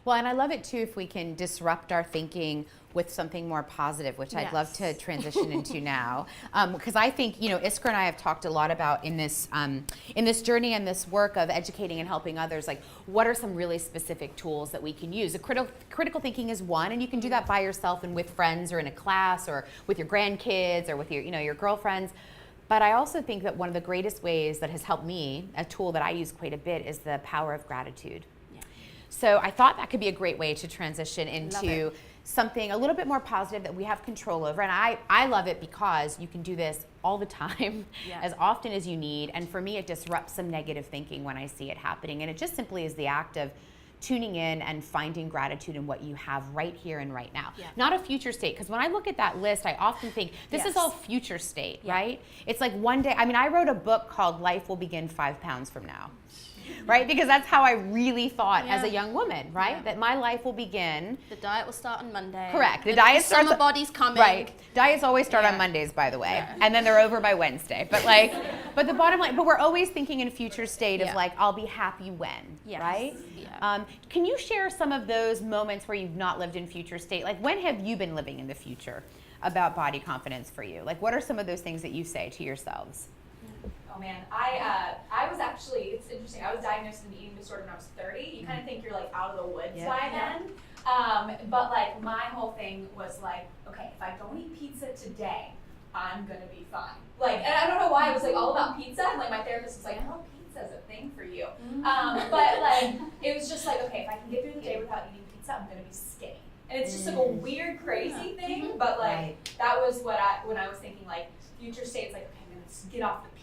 Well, and I love it too if we can disrupt our thinking with something more positive, which I'd love to transition into now. Because I think, Iskra and I have talked a lot about in this journey and this work of educating and helping others, like what are some really specific tools that we can use? Critical thinking is one, and you can do that by yourself and with friends or in a class or with your grandkids or with your girlfriends. But I also think that one of the greatest ways that has helped me, a tool that I use quite a bit, is the power of gratitude. Yeah. So I thought that could be a great way to transition into something a little bit more positive that we have control over. And I love it because you can do this all the time, as often as you need. And for me, it disrupts some negative thinking when I see it happening. And it just simply is the act of tuning in and finding gratitude in what you have right here and right now. Yeah. Not a future state, because when I look at that list, I often think this is all future state, right? It's like one day, I wrote a book called Life Will Begin 5 pounds from now. Right? Because that's how I really thought as a young woman, right? That my life will begin. The diet will start on Monday. Correct. The diet starts. Summer body's coming. Right. Diets always start on Mondays, by the way, and then they're over by Wednesday. But but the bottom line, but we're always thinking in future state of I'll be happy when, right? Yeah. Can you share some of those moments where you've not lived in future state? Like when have you been living in the future about body confidence for you? Like what are some of those things that you say to yourselves? Oh man, I was actually, it's interesting, I was diagnosed with an eating disorder when I was 30. You kind of think you're like out of the woods by then. But like my whole thing was like, okay, if I don't eat pizza today, I'm gonna be fine. Like, and I don't know why it was like all about pizza, and like my therapist was like, oh, pizza's a thing for you. But like, it was just like, okay, if I can get through the day without eating pizza, I'm gonna be skinny. And it's just like a weird, crazy thing, but like, that was what when I was thinking like, future state's like, okay, I'm gonna just get off the pizza.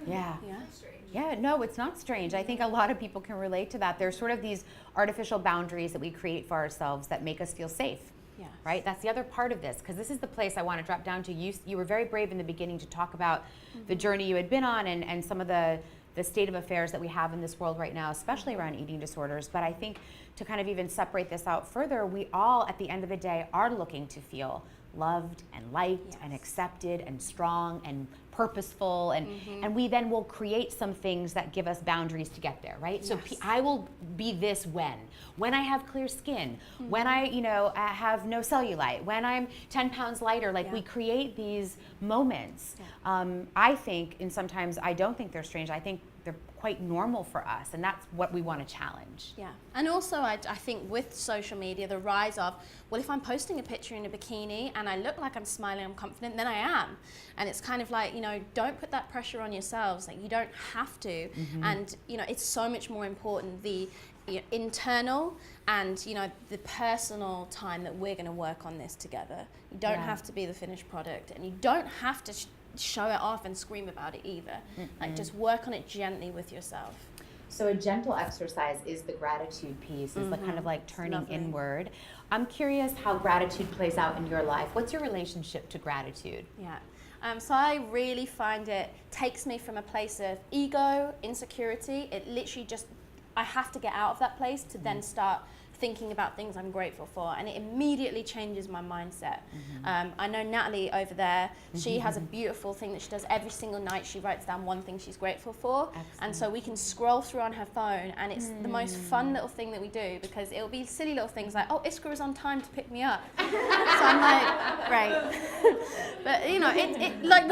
Yeah. Strange. Yeah, no, it's not strange. I think a lot of people can relate to that. There's sort of these artificial boundaries that we create for ourselves that make us feel safe. Yeah. Right? That's the other part of this, because this is the place I want to drop down to. You were very brave in the beginning to talk about the journey you had been on and some of the state of affairs that we have in this world right now, especially around eating disorders. But I think to kind of even separate this out further, we all, at the end of the day, are looking to feel loved and liked and accepted and strong and purposeful, and we then will create some things that give us boundaries to get there, right? So I will be this when I have clear skin, when I have no cellulite, when I'm 10 pounds lighter. Like we create these moments. I think, and sometimes I don't think they're strange, I think they're quite normal for us, and that's what we want to challenge. Yeah, and also I think with social media, the rise of, well, if I'm posting a picture in a bikini and I look like I'm smiling, I'm confident, then I am. And it's kind of like, don't put that pressure on yourselves. Like, you don't have to. And, it's so much more important, the internal and, the personal time that we're going to work on this together. You don't have to be the finished product, and you don't have to show it off and scream about it either. Like, just work on it gently with yourself. So a gentle exercise is the gratitude piece, is the kind of like turning inward. I'm curious how gratitude plays out in your life. What's your relationship to gratitude? Yeah. So I really find it takes me from a place of ego, insecurity. It literally just, I have to get out of that place to then start thinking about things I'm grateful for, and it immediately changes my mindset. I know Natalie over there, she has a beautiful thing that she does every single night. She writes down one thing she's grateful for. Excellent. And so we can scroll through on her phone, and it's the most fun little thing that we do, because it'll be silly little things like, oh, Iskra was on time to pick me up. So I'm like, great. But it like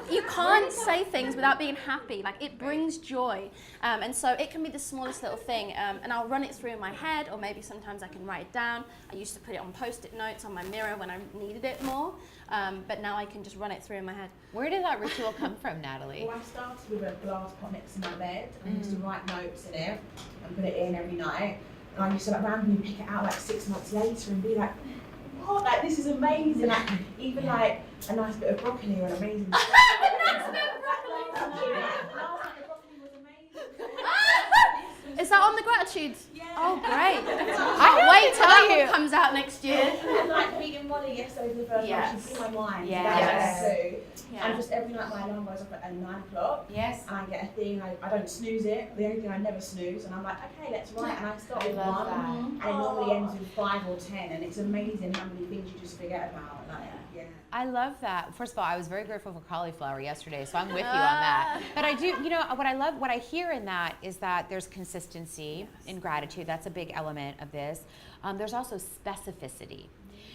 you can't say things without being happy. Like, it brings joy. And so it can be the smallest little thing, and I'll run it through in my head, or maybe sometimes I can write it down. I used to put it on Post-it notes on my mirror when I needed it more, but now I can just run it through in my head. Where did that ritual come from, Natalie? Well, I started with a glass pot next to my bed, and I used to write notes in it and put it in every night. And I used to randomly pick it out 6 months later and be like, what? Like, this is amazing. Like, even like a nice bit of broccoli or an amazing. Nice bit of broccoli. Is that on the gratitude? Yeah. Oh, great. I wait till that one comes out next year. And like meeting Molly yesterday for the first time, she's in my mind. And just every night my alarm goes off at 9 o'clock. Yes. And I get a thing, I don't snooze it. The only thing I never snooze. And I'm like, okay, let's write. And I start with 1. And it normally ends with 5 or 10. And it's amazing how many things you just forget about. Like, I love that. First of all, I was very grateful for cauliflower yesterday, so I'm with you on that. But I do, what I love, what I hear in that is that there's consistency consistency in gratitude. That's a big element of this. There's also specificity.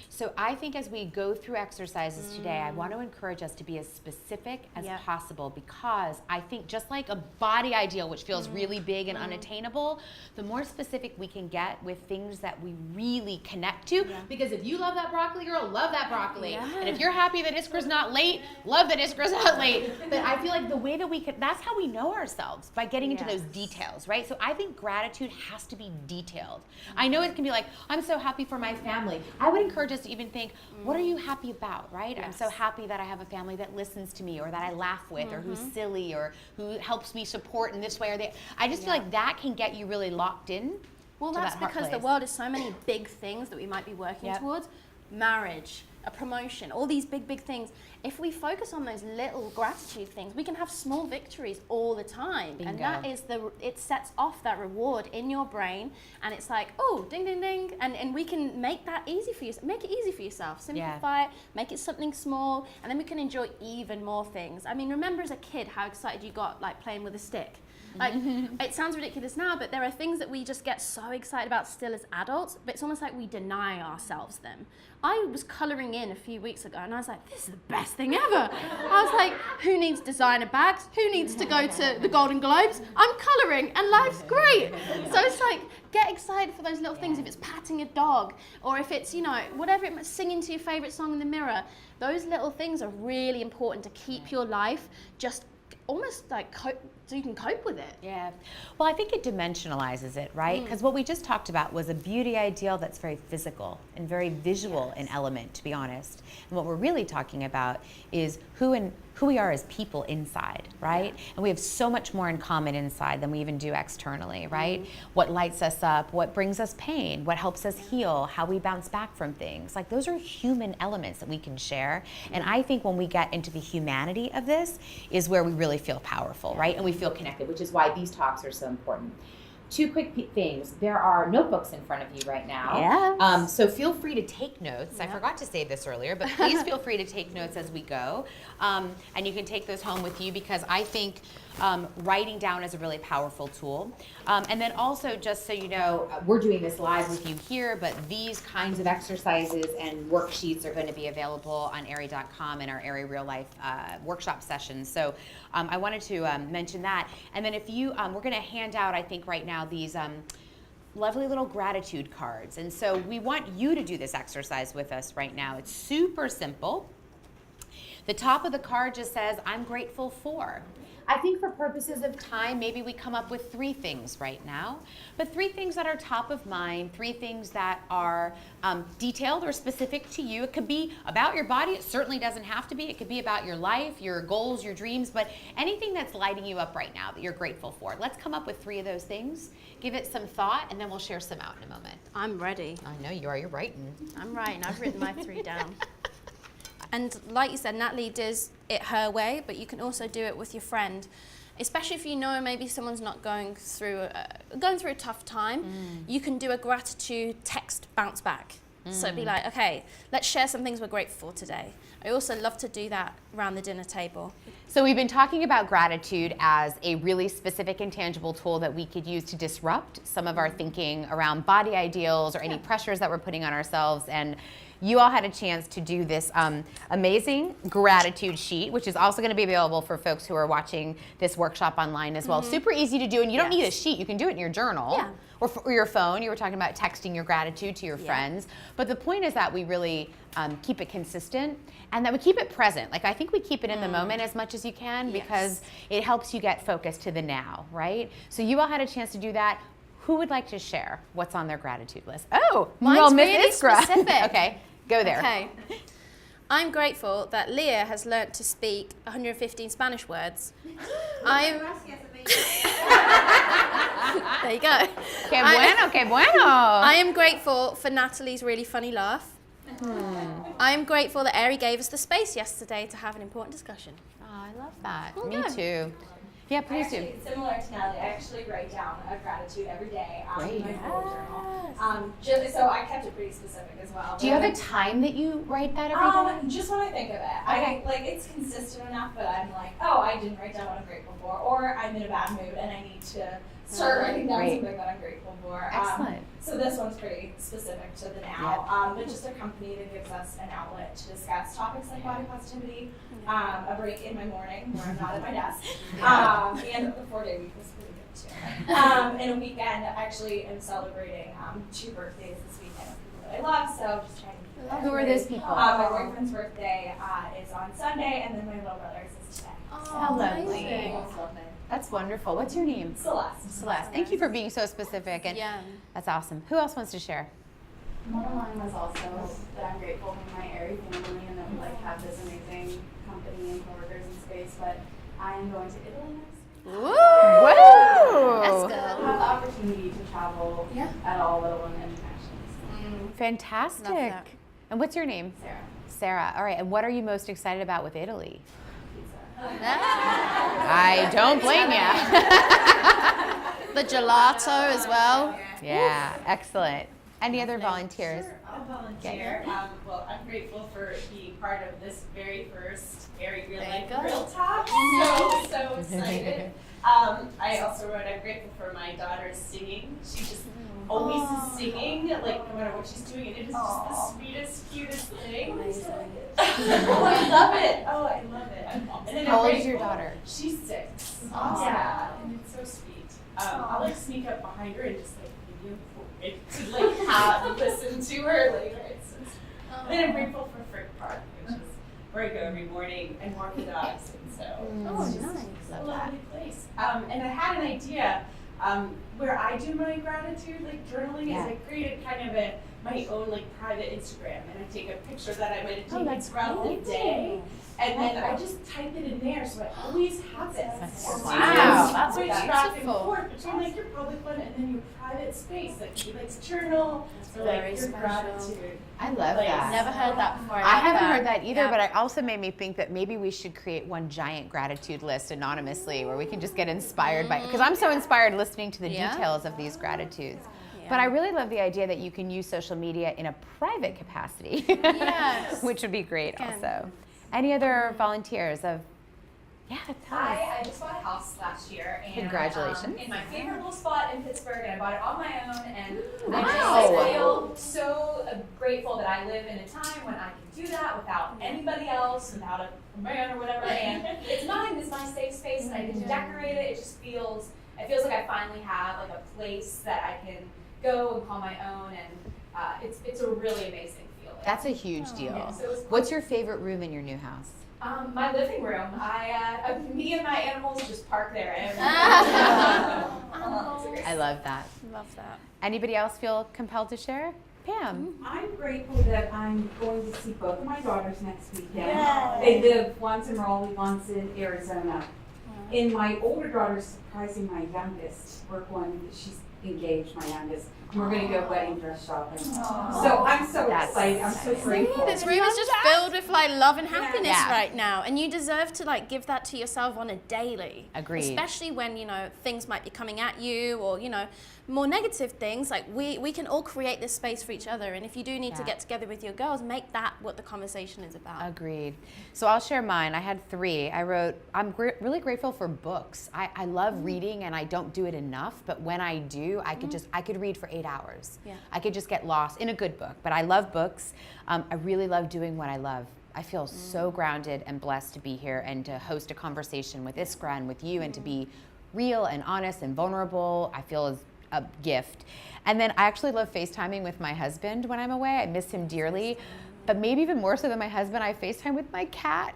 So I think as we go through exercises today, I want to encourage us to be as specific as possible, because I think just like a body ideal, which feels really big and unattainable, the more specific we can get with things that we really connect to. Because if you love that broccoli girl, love that broccoli. And if you're happy that Iskra's not late, love that Iskra's not late. But I feel like the way that we could, that's how we know ourselves, by getting into those details, right? So I think gratitude has to be detailed. I know it can be like, I'm so happy for my family. I would encourage us to even think, what are you happy about, right? I'm so happy that I have a family that listens to me, or that I laugh with, or who's silly, or who helps me support in this way or that. I just feel like that can get you really locked in. Well, that's because the world is so many big things that we might be working towards. Marriage, a promotion, all these big things. If we focus on those little gratitude things, we can have small victories all the time. Bingo. And that is it sets off that reward in your brain, and it's like, oh, ding, ding, ding. And we can make that easy for you. Make it easy for yourself. Simplify it, make it something small, and then we can enjoy even more things. I mean, remember as a kid how excited you got like playing with a stick. Like, it sounds ridiculous now, but there are things that we just get so excited about still as adults, but it's almost like we deny ourselves them. I was colouring in a few weeks ago, and I was like, this is the best thing ever. I was like, who needs designer bags? Who needs to go to the Golden Globes? I'm colouring, and life's great. So it's like, get excited for those little things. If it's patting a dog, or if it's, you know, whatever, singing to your favourite song in the mirror, those little things are really important to keep your life just almost like so you can cope with it. Yeah. Well, I think it dimensionalizes it, right? Because what we just talked about was a beauty ideal that's very physical and very visual in element, to be honest. And what we're really talking about is who we are as people inside, right? And we have so much more in common inside than we even do externally, right? What lights us up, what brings us pain, what helps us heal, how we bounce back from things. Like, those are human elements that we can share. And I think when we get into the humanity of this is where we really feel powerful, right? And we feel connected, which is why these talks are so important. Two quick things. There are notebooks in front of you right now. Yes. So feel free to take notes. I forgot to say this earlier, but please feel free to take notes as we go. And you can take those home with you, because I think writing down is a really powerful tool. And then also, just so you know, we're doing this live with you here, but these kinds of exercises and worksheets are going to be available on Aerie.com in our Aerie Real Life Workshop sessions. So I wanted to mention that. And then if you, we're going to hand out, I think right now, these lovely little gratitude cards. And so we want you to do this exercise with us right now. It's super simple. The top of the card just says, I'm grateful for. I think for purposes of time, maybe we come up with 3 things right now, but 3 things that are top of mind, 3 things that are detailed or specific to you. It could be about your body. It certainly doesn't have to be. It could be about your life, your goals, your dreams, but anything that's lighting you up right now that you're grateful for. Let's come up with 3 of those things, give it some thought, and then we'll share some out in a moment. I'm ready. I know you are. You're writing. I'm writing. I've written my 3 down. And like you said, Natalie does it her way, but you can also do it with your friend. Especially if you know maybe someone's not going through a tough time, you can do a gratitude text bounce back. So be like, okay, let's share some things we're grateful for today. I also love to do that around the dinner table. So we've been talking about gratitude as a really specific and tangible tool that we could use to disrupt some of our thinking around body ideals or any pressures that we're putting on ourselves. And you all had a chance to do this amazing gratitude sheet, which is also going to be available for folks who are watching this workshop online as well. Super easy to do, and you don't need a sheet. You can do it in your journal or your phone. You were talking about texting your gratitude to your friends. But the point is that we really keep it consistent and that we keep it present. Like, I think we keep it in the moment as much as you can, because it helps you get focused to the now, right? So you all had a chance to do that. Who would like to share what's on their gratitude list? Oh, mine's Miss really Iskra. specific. Okay, go there. Okay. I'm grateful that Leah has learnt to speak 115 Spanish words. There you go. Que bueno. I am grateful for Natalie's really funny laugh. I am grateful that Aerie gave us the space yesterday to have an important discussion. Oh, I love that. Oh, Me good. too. Yeah, please do. Similar to Natalie, I actually write down a gratitude every day Great. in my bullet journal. So I kept it pretty specific as well. Do you have a time that you write that every day? Just when I think of it. Okay. It's consistent enough, but I'm like, oh, I didn't write down what I'm grateful for, or I'm in a bad mood and I need to start writing down Great. something that I'm grateful for. Excellent. So this one's pretty specific to the now, but just a company that gives us an outlet to discuss topics like body positivity, a break in my morning where I'm not at my desk, and the 4-day week was pretty good too. And a weekend, actually, I'm celebrating 2 birthdays this weekend of people that I love, so just trying to. Who are those people? My boyfriend's birthday is on Sunday, and then my little brother's is today. How lovely. amazing. That's wonderful. What's your name? Celeste. Celeste. Thank you for being so specific. And that's awesome. Who else wants to share? One of mine was also that I'm grateful for my Aerie family and that we like have this amazing company and coworkers in space. But I am going to Italy next week. Woo! That's I good. have the opportunity to travel at all, let alone internationally. Fantastic. Love that. And what's your name? Sarah. Sarah. All right. And what are you most excited about with Italy? Pizza. I don't blame you. The gelato as well. Yeah. Excellent. Any other volunteers? Sure, I'll volunteer. Well, I'm grateful for being part of this very first Aerie Real There you Life go. Real Talk. So excited. I also wrote, I'm grateful for my daughter's singing. She just always is singing, like no matter what she's doing, and it is just the sweetest, cutest thing. Oh, I love it. Oh, I love it. And then How I'm old is your grateful- daughter? She's 6. Yeah, and it's so sweet. I'll like sneak up behind her and just like video for it to like have listen to her later. And then I'm grateful for Frick Park, which is where I go every morning and walk the dogs, and so it's just a lovely place. And I had an idea where I do my gratitude, like journaling, is I created kind of my own like private Instagram, and I take a picture that I might have taken throughout the day, and then I just type it in there, so I always have it. Wow, that's switch back and beautiful. forth between like your public one and then your private space, like you like to journal or like very your special. gratitude. I love Like, that. Never heard that before. I haven't heard that either, Yeah. but it also made me think that maybe we should create one giant gratitude list anonymously where we can just get inspired by, because I'm so inspired listening to the details of these gratitudes. But I really love the idea that you can use social media in a private capacity, Yes. which would be great Can. also. Any other volunteers of, tell us. I just bought a house last year, and Congratulations. in my favorite little spot in Pittsburgh, and I bought it on my own, and I Wow. just feel so grateful that I live in a time when I can do that without anybody else, without a man or whatever, and it's mine, it's my safe space, and I get to decorate it. It just feels, it feels like I finally have like a place that I can go and call my own, and it's a really amazing feeling. That's a huge deal. Yeah, so it was What's your favorite room in your new house? my living room. Me and my animals just park there. I love that. Love that. Anybody else feel compelled to share? Pam. I'm grateful that I'm going to see both of my daughters next weekend. Yay. They live once in Raleigh, once in Arizona. And my older daughter's surprising my youngest. We're going, she's engaged, my youngest. And we're going to go wedding dress shopping. So I'm so That's excited. I'm so grateful. This room is just filled with like love and happiness Yeah. right now, and you deserve to like give that to yourself on a daily. Agreed. Especially when things might be coming at you, or more negative things. Like we can all create this space for each other, and if you do need to Yeah. get together with your girls, make that what the conversation is about. Agreed. So I'll share mine. I had 3. I wrote, I'm really grateful for books. I love reading, and I don't do it enough, but when I do, I could read for 8 hours. Yeah. I could just get lost in a good book, but I love books. I really love doing what I love. I feel so grounded and blessed to be here and to host a conversation with Iskra and with you, and to be real and honest and vulnerable. I feel is a gift. And then I actually love FaceTiming with my husband when I'm away. I miss him dearly. But maybe even more so than my husband, I FaceTime with my cat.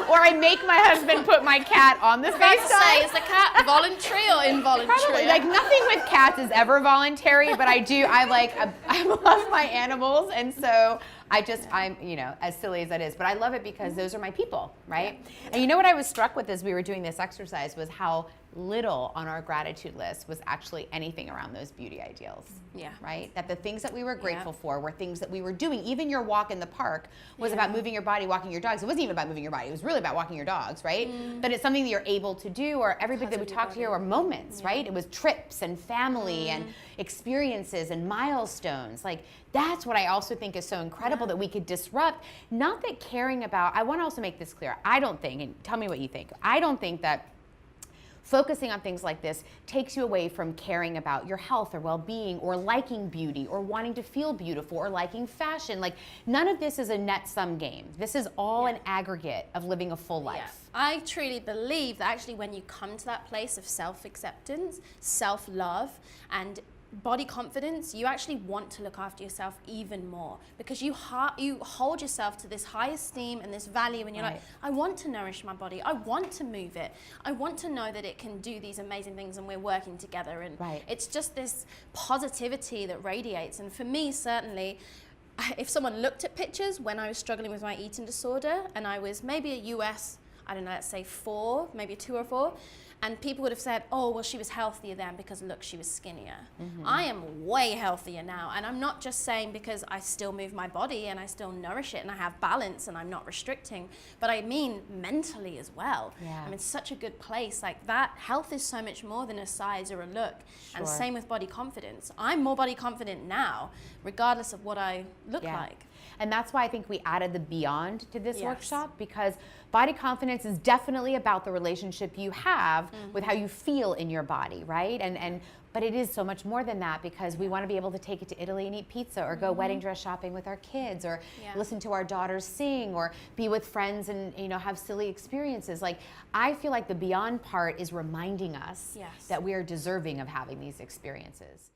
Or I make my husband put my cat on the I was about to say, FaceTime. is the cat voluntary or involuntary? Probably, like nothing with cats is ever voluntary, but I love my animals, and so I'm, as silly as that is, but I love it because those are my people, right? And you know what I was struck with as we were doing this exercise was how little on our gratitude list was actually anything around those beauty ideals. Yeah. Right? That the things that we were grateful for were things that we were doing. Even your walk in the park was about moving your body, walking your dogs. It wasn't even about moving your body. It was really about walking your dogs, right? But it's something that you're able to do, or everything that we talked here were moments, right? It was trips and family and experiences and milestones. Like, that's what I also think is so incredible that we could disrupt. Not that caring about, I want to also make this clear. I don't think, and tell me what you think, I don't think that focusing on things like this takes you away from caring about your health or well-being or liking beauty or wanting to feel beautiful or liking fashion. Like, none of this is a net sum game. This is all an aggregate of living a full life. Yeah. I truly believe that actually when you come to that place of self-acceptance, self-love, and body confidence, you actually want to look after yourself even more, because you hold yourself to this high esteem and this value, and you're like, I want to nourish my body, I want to move it, I want to know that it can do these amazing things and we're working together, and it's just this positivity that radiates. And for me, certainly, if someone looked at pictures when I was struggling with my eating disorder and I was maybe a US, I don't know, let's say 4, maybe a 2 or 4, and people would have said, oh, well, she was healthier then because, look, she was skinnier. I am way healthier now. And I'm not just saying because I still move my body and I still nourish it and I have balance and I'm not restricting, but I mean mentally as well. I'm in such a good place. Like, that health is so much more than a size or a look. And same with body confidence. I'm more body confident now, regardless of what I look like. And that's why I think we added the beyond to this workshop, because body confidence is definitely about the relationship you have with how you feel in your body, right? But it is so much more than that, because we want to be able to take it to Italy and eat pizza, or go wedding dress shopping with our kids, or listen to our daughters sing, or be with friends and, you know, have silly experiences. Like, I feel like the beyond part is reminding us that we are deserving of having these experiences.